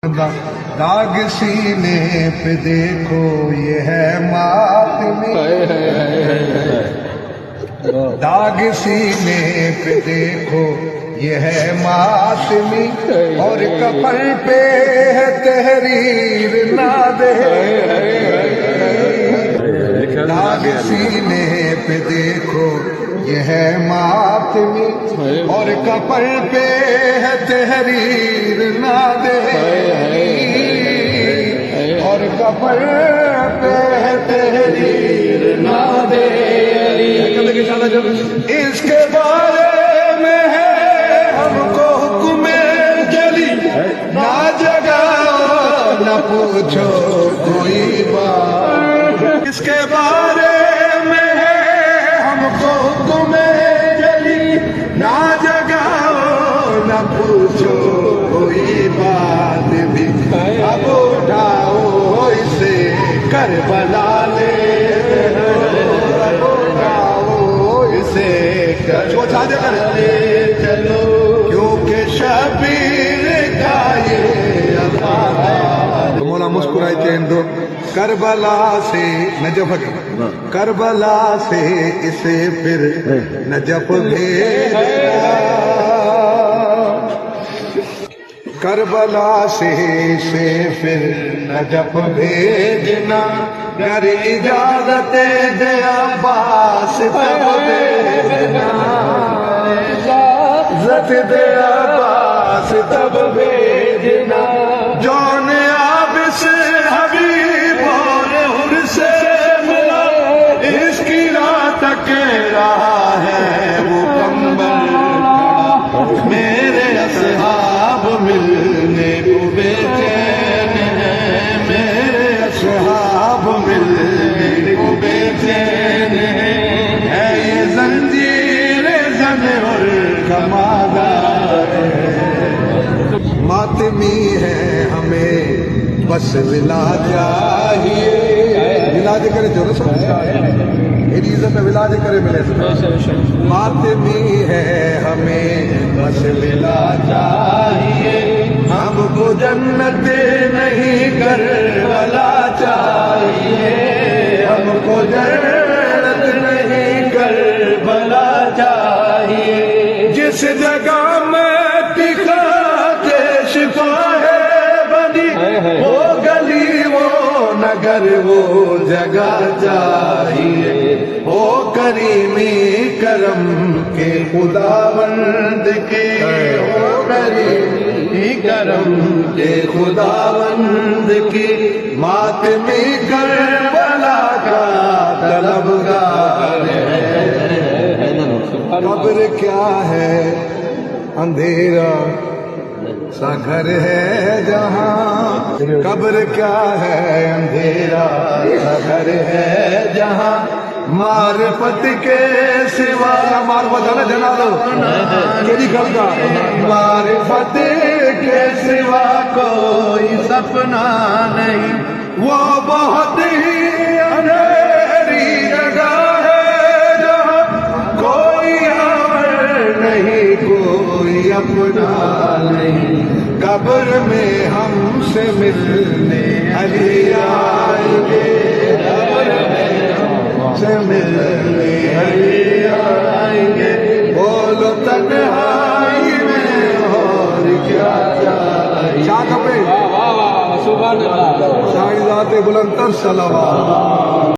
داغ سینے پہ دیکھو یہ ہے ماتمی، داغ سینے پہ دیکھو یہ ہے ماتمی، اور کفن پہ ہے تحریر نہ دے۔ داغ سینے پہ دیکھو یہ ہے ماتمی، اور کفن پہ ہے تحریر نہ دے، اور کفن پہ ہے تحریر نہ دے۔ اس کے بارے میں ہے ہم کو حکم جلی، نہ جگاؤ نہ پوچھو کوئی بات۔ اس کے بارے میں ہے ہم کو حکم جلی، نہ جگاؤ نہ پوچھو کوئی بات بھی۔ اب اٹھاؤ اسے کربلا لے، اب اٹھاؤ اسے کربلا لے چلو، کیونکہ شبیر کا یہ عذاب ہے۔ مولا مسکرائے چین دو۔ کربلا سے نجف، کربلا سے اسے پھر نجف بھیجنا، کربلا سے اسے پھر نجف بھیجنا، گر اجازت دے عباس تب بھیجنا، اجازت دے عباس تب بھیجنا۔ جون آب سے حبیب اور حر سے ملا، اس کی رات کہہ رہا ہے وہ کمبل کھڑا، میرے اصحاب ملنے کو بے چین ہیں، میرے اصحاب ملنے کو بے چین ہیں۔ ہے یہ زنجیر زن اور کمادار ہے، ماتمی ہے ہمیں بس ولا چاہیے۔ ولاج کرے جو رسول میری عزت میں ولاج کرے ملے، ماتمی ہے ہمیں بس ولا چاہیے، ہم کو جنت نہیں کربلا چاہیے، ہم کو جنت نہیں کربلا چاہیے۔ جس جگہ میں دکھا کے شفا ہے بنی، وہ گلی وہ نگر وہ جگہ چاہیے، وہ کریمی کرم کے خداوند کے، وہ کریمی کرم کے خداوند کی، ماتمی کربلا کا طلبگار ہے۔ قبر کیا ہے اندھیرا سا گھر ہے جہاں، قبر کیا ہے اندھیرا سا گھر ہے جہاں، معرفت کے سوا معرفت ہے نا جنا دو کیڑی گل کا، معرفت کے سوا کوئی سپنا نہیں، وہ بہت ہی اندھیری جگہ ہے جہاں کوئی آور نہیں کوئی اپنا نہیں۔ قبر میں ہم سے ملنے علی آئیں گے، قبر میں ہم سے ملنے علی آئیں گے، بولو تنہائی میں اور کیا چاہیے۔ شاہ کپے شاہی ذات بلند تر صلوات۔